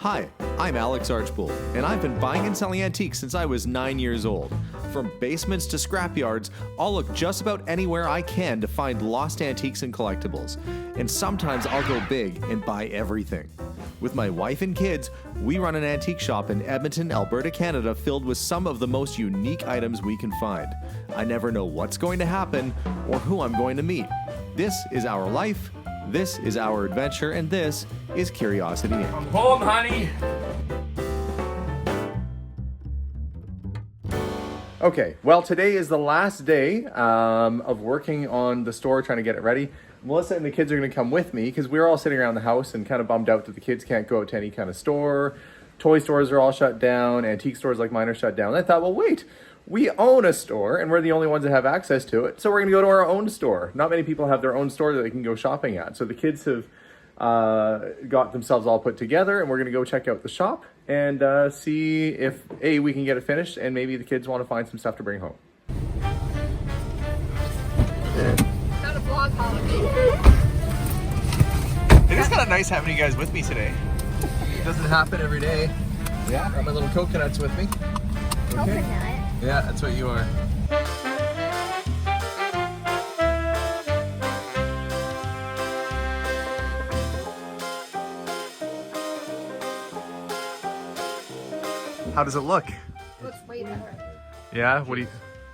Hi, I'm Alex Archbold, and I've been buying and selling antiques since I was 9 years old. From basements to scrapyards, I'll look just about anywhere I can to find lost antiques and collectibles. And sometimes I'll go big and buy everything. With my wife and kids, we run an antique shop in Edmonton, Alberta, Canada, filled with some of the most unique items we can find. I never know what's going to happen or who I'm going to meet. This is our life, this is our adventure, and this is Curiosity Inc. I'm home, honey. Okay, well, today is the last day of working on the store, trying to get it ready. Melissa and the kids are going to come with me because we're all sitting around the house and kind of bummed out that the kids can't go out to any kind of store. Toy stores are all shut down. Antique stores like mine are shut down. And I thought, well, wait, we own a store and we're the only ones that have access to it. So we're going to go to our own store. Not many people have their own store that they can go shopping at. So the kids have got themselves all put together and we're going to go check out the shop and see if, A, we can get it finished and maybe the kids want to find some stuff to bring home. Not a vlog holiday. It is kind of nice having you guys with me today. It doesn't happen every day. Yeah, got my little coconuts with me. Okay. Coconut. Yeah, that's what you are. How does it look? Looks way better. Yeah, what do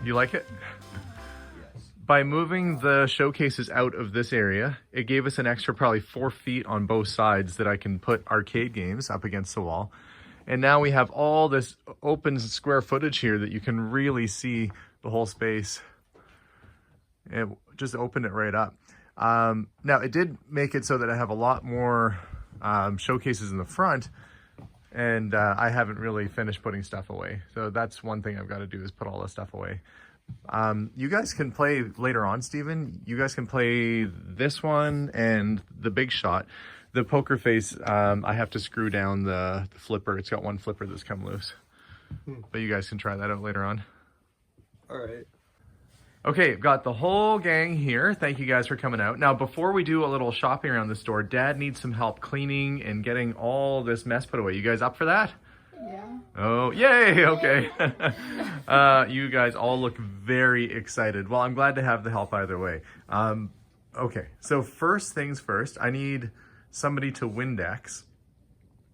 you like it? By moving the showcases out of this area, it gave us an extra probably 4 feet on both sides that I can put arcade games up against the wall. And now we have all this open square footage here that you can really see the whole space. It just opened it right up. Now it did make it so that I have a lot more showcases in the front, and I haven't really finished putting stuff away. So that's one thing I've got to do, is put all this stuff away. You guys can play later on, Steven. You guys can play this one and the big shot. The poker face, I have to screw down the flipper. It's got one flipper that's come loose. But you guys can try that out later on. All right. Okay, I've got the whole gang here. Thank you guys for coming out. Now, before we do a little shopping around the store, Dad needs some help cleaning and getting all this mess put away. You guys up for that? Yeah. Oh, yay, okay. You guys all look very excited. Well, I'm glad to have the help either way. Okay, so first things first, I need somebody to Windex.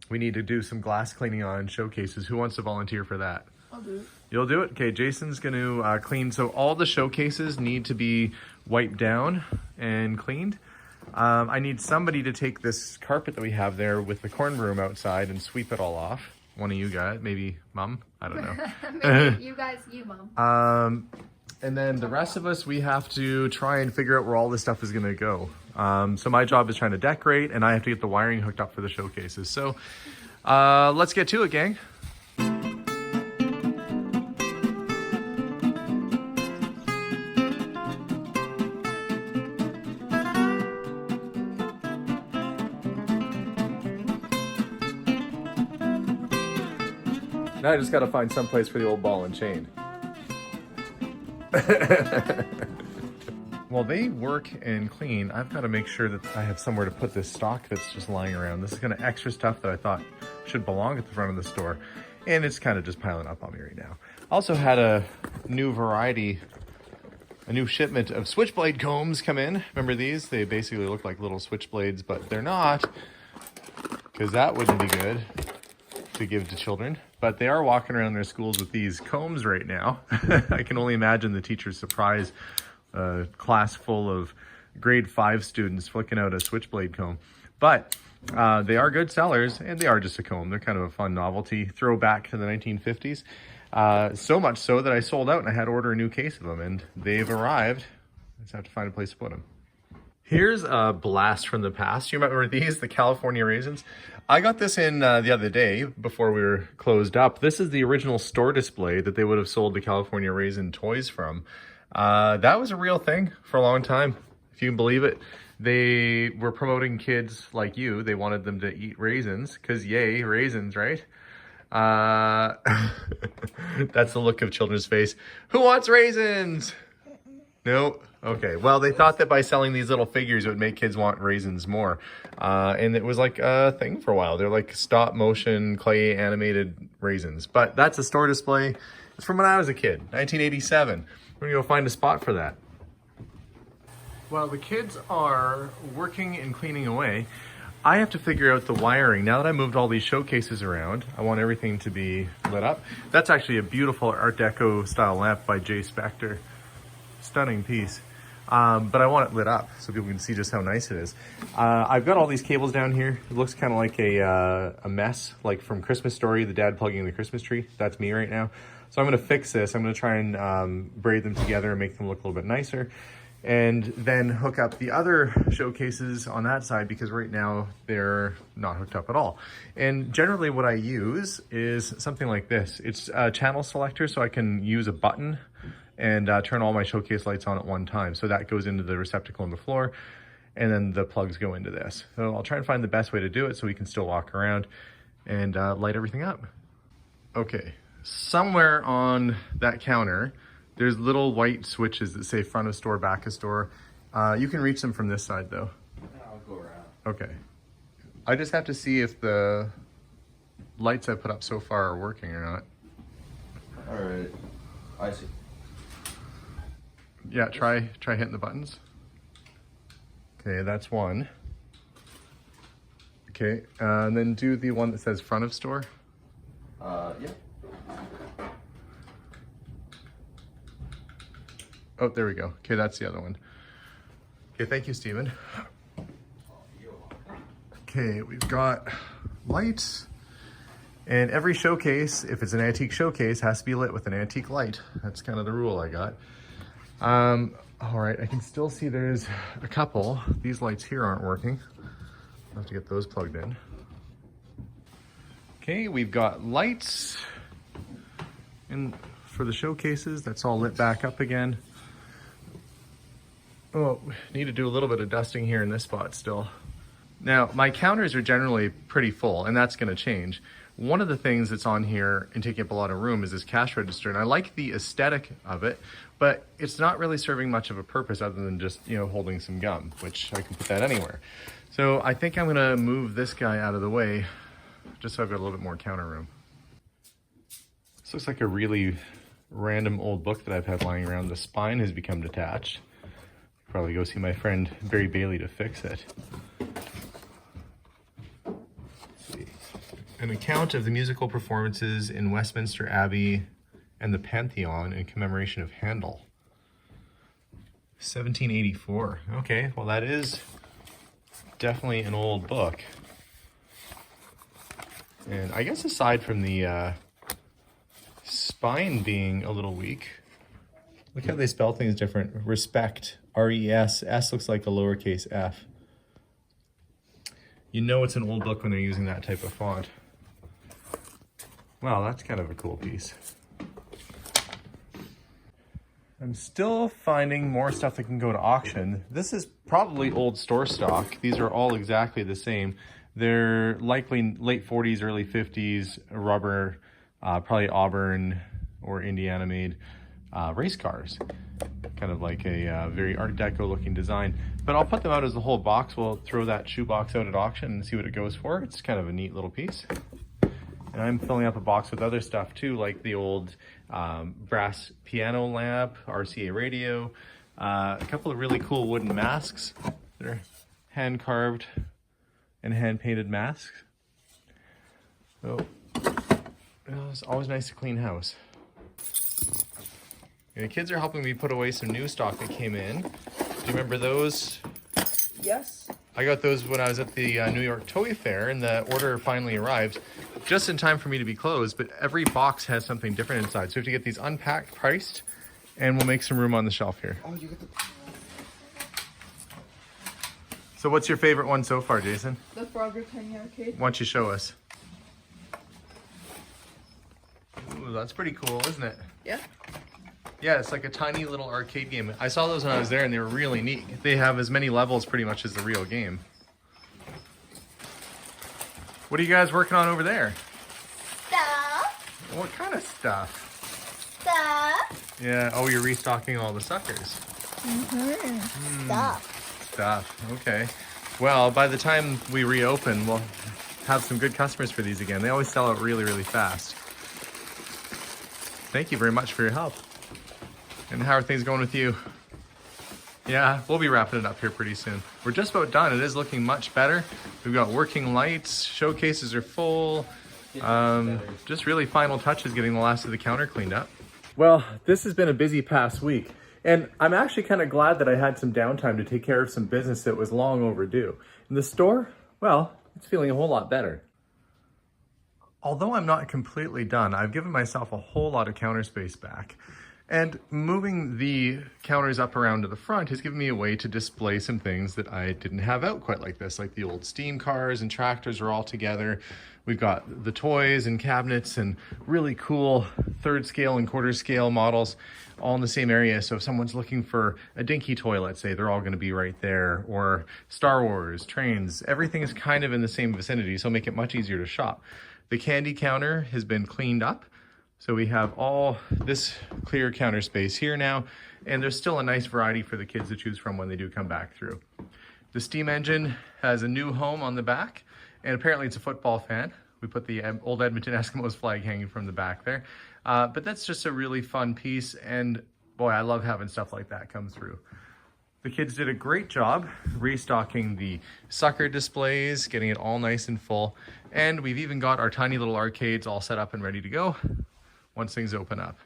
We need to do some glass cleaning on showcases. Who wants to volunteer for that? I'll do it. You'll do it? Okay, Jason's going to clean. So all the showcases need to be wiped down and cleaned. I need somebody to take this carpet that we have there with the corn broom outside and sweep it all off. One of you guys, maybe Mom, I don't know. Maybe you guys, you Mom. And then the rest of us, we have to try and figure out where all this stuff is going to go. So my job is trying to decorate, and I have to get the wiring hooked up for the showcases. So let's get to it, gang. Now I just got to find some place for the old ball and chain. While they work and clean, I've got to make sure that I have somewhere to put this stock that's just lying around. This is kind of extra stuff that I thought should belong at the front of the store, and it's kind of just piling up on me right now. Also had a new variety, a new shipment of switchblade combs come in. Remember these? They basically look like little switchblades, but they're not, because that wouldn't be good to give to children. But they are walking around their schools with these combs right now. I can only imagine the teacher's surprise. A class full of grade 5 students flicking out a switchblade comb. But they are good sellers, and they are just a comb. They're kind of a fun novelty, throwback to the 1950s. So much so that I sold out and I had to order a new case of them, and they've arrived. I just have to find a place to put them. Here's a blast from the past. You remember these, the California raisins? I got this in the other day before we were closed up. This is the original store display that they would have sold the California raisin toys from. That was a real thing for a long time, if you can believe it. They were promoting kids like you. They wanted them to eat raisins, because yay, raisins, right? That's the look of children's face. Who wants raisins? No? Okay. Well, they thought that by selling these little figures, it would make kids want raisins more. And it was like a thing for a while. They're like stop motion, clay animated raisins. But that's a store display. It's from when I was a kid, 1987. We're gonna go find a spot for that. While the kids are working and cleaning away, I have to figure out the wiring. Now that I moved all these showcases around, I want everything to be lit up. That's actually a beautiful Art Deco style lamp by Jay Spector. Stunning piece. But I want it lit up so people can see just how nice it is. I've got all these cables down here. It looks kind of like a mess, like from Christmas Story, the dad plugging in the Christmas tree. That's me right now. So I'm gonna fix this. I'm gonna try and braid them together and make them look a little bit nicer. And then hook up the other showcases on that side because right now they're not hooked up at all. And generally what I use is something like this. It's a channel selector, so I can use a button and turn all my showcase lights on at one time. So that goes into the receptacle on the floor, and then the plugs go into this. So I'll try and find the best way to do it so we can still walk around and light everything up. Okay, somewhere on that counter, there's little white switches that say front of store, back of store. You can reach them from this side though. I'll go around. Okay. I just have to see if the lights I put up so far are working or not. All right. I see. Yeah, try hitting the buttons. Okay, that's one. Okay, and then do the one that says front of store. Yeah. Oh, there we go. Okay, that's the other one. Okay, thank you, Stephen. Okay, we've got lights. And every showcase, if it's an antique showcase, has to be lit with an antique light. That's kind of the rule I got. All right, I can still see there's a couple. These lights here aren't working. I'll have to get those plugged in. Okay, we've got lights. And for the showcases, that's all lit back up again. Oh, need to do a little bit of dusting here in this spot still. Now, my counters are generally pretty full, and that's gonna change. One of the things that's on here and taking up a lot of room is this cash register, and I like the aesthetic of it, but it's not really serving much of a purpose other than just, you know, holding some gum, which I can put that anywhere. So I think I'm gonna move this guy out of the way, just so I've got a little bit more counter room. This looks like a really random old book that I've had lying around. The spine has become detached. Probably go see my friend Barry Bailey to fix it. An account of the musical performances in Westminster Abbey and the Pantheon in commemoration of Handel. 1784. Okay, well that is definitely an old book. And I guess aside from the spine being a little weak, look how they spell things different. Respect, R-E-S, S looks like a lowercase f. You know it's an old book when they're using that type of font. Wow, that's kind of a cool piece. I'm still finding more stuff that can go to auction. This is probably old store stock. These are all exactly the same. They're likely late 40s, early 50s, rubber, probably Auburn or Indiana made race cars. Kind of like a very Art Deco looking design. But I'll put them out as a whole box. We'll throw that shoe box out at auction and see what it goes for. It's kind of a neat little piece. And I'm filling up a box with other stuff too, like the old brass piano lamp, RCA radio, a couple of really cool wooden masks. They're hand carved and hand painted masks. So it's always nice to clean house. And the kids are helping me put away some new stock that came in. Do you remember those? Yes. I got those when I was at the New York Toy Fair, and the order finally arrived just in time for me to be closed, but every box has something different inside. So we have to get these unpacked, priced, and we'll make some room on the shelf here. Oh, you got the... So what's your favorite one so far, Jason? The Frogger Tiny Arcade. Why don't you show us? Ooh, that's pretty cool, isn't it? Yeah. Yeah, it's like a tiny little arcade game. I saw those when I was there and they were really neat. They have as many levels pretty much as the real game. What are you guys working on over there? Stuff. What kind of stuff? Stuff. Yeah, oh, you're restocking all the suckers. Stuff. Okay. Well, by the time we reopen, we'll have some good customers for these again. They always sell out really, really fast. Thank you very much for your help. And how are things going with you? Yeah, we'll be wrapping it up here pretty soon. We're just about done. It is looking much better. We've got working lights, showcases are full. Just really final touches getting the last of the counter cleaned up. Well, this has been a busy past week. And I'm actually kind of glad that I had some downtime to take care of some business that was long overdue. In the store, well, it's feeling a whole lot better. Although I'm not completely done, I've given myself a whole lot of counter space back. And moving the counters up around to the front has given me a way to display some things that I didn't have out quite like this, like the old steam cars and tractors are all together. We've got the toys and cabinets and really cool third scale and quarter scale models all in the same area. So if someone's looking for a dinky toy, let's say, they're all going to be right there. Or Star Wars, trains, everything is kind of in the same vicinity, so it'll make it much easier to shop. The candy counter has been cleaned up. So we have all this clear counter space here now, and there's still a nice variety for the kids to choose from when they do come back through. The steam engine has a new home on the back, and apparently it's a football fan. We put the old Edmonton Eskimos flag hanging from the back there. But that's just a really fun piece, and boy, I love having stuff like that come through. The kids did a great job restocking the sucker displays, getting it all nice and full, and we've even got our tiny little arcades all set up and ready to go once things open up.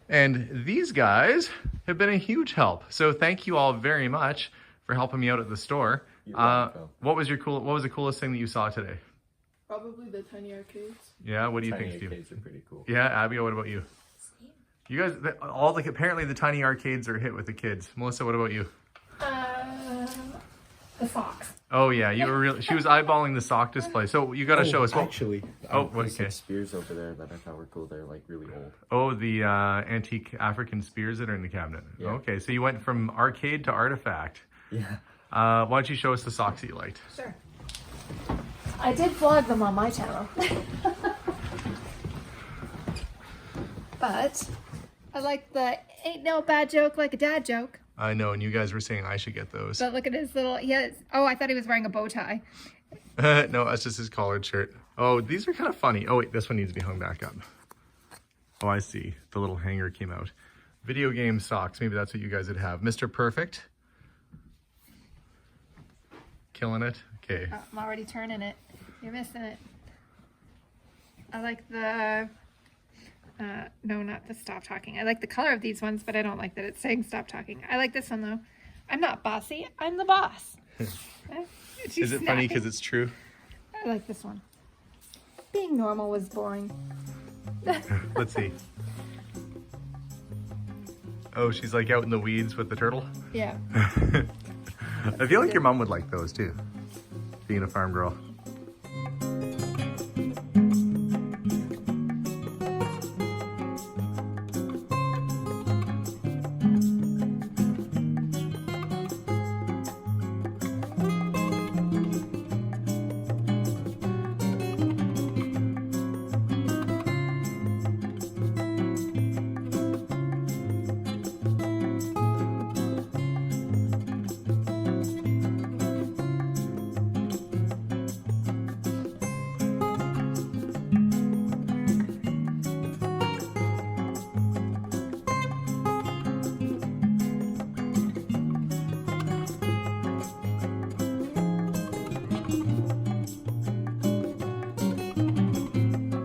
And these guys have been a huge help. So thank you all very much for helping me out at the store. What was the coolest thing that you saw today? Probably the tiny arcades. Yeah, what do you think, Tiny Steve? arcades are pretty cool. Yeah, Abby, what about you? You guys, apparently the tiny arcades are a hit with the kids. Melissa, what about you? The socks. Oh yeah, she was eyeballing the sock display. So you got to show us. Actually, there's some spears over there that I thought were cool. They're like really old. Oh, the antique African spears that are in the cabinet. Yeah. Okay, so you went from arcade to artifact. Yeah. Why don't you show us the socks that you liked? Sure. I did vlog them on my channel. But I like the ain't no bad joke like a dad joke. I know, and you guys were saying I should get those. But look at his little, oh, I thought he was wearing a bow tie. No, that's just his collared shirt. Oh, these are kind of funny. Oh wait, this one needs to be hung back up. Oh, I see. The little hanger came out. Video game socks. Maybe that's what you guys would have. Mr. Perfect. Killing it. Okay. Oh, I'm already turning it. You're missing it. I like the, no, not the stop talking. I like the color of these ones, but I don't like that it's saying stop talking. I like this one though. I'm not bossy, I'm the boss. Is it funny because it's true? I like this one. Being normal was boring. Let's see. Oh, she's like out in the weeds with the turtle? Yeah. I feel like your mom would like those too, being a farm girl.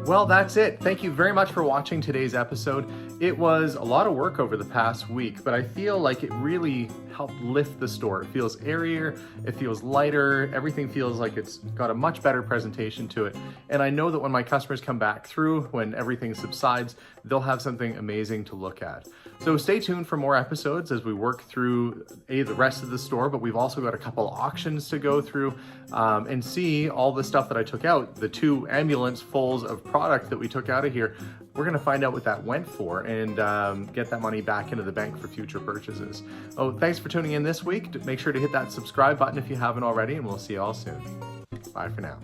Well, that's it. Thank you very much for watching today's episode. It was a lot of work over the past week, but I feel like it really helped lift the store. It feels airier, it feels lighter, everything feels like it's got a much better presentation to it. And I know that when my customers come back through, when everything subsides, they'll have something amazing to look at. So stay tuned for more episodes as we work through the rest of the store, but we've also got a couple auctions to go through and see all the stuff that I took out, the 2 ambulance fulls of product that we took out of here. We're gonna find out what that went for and get that money back into the bank for future purchases. Oh, thanks for tuning in this week. Make sure to hit that subscribe button if you haven't already, and we'll see you all soon. Bye for now.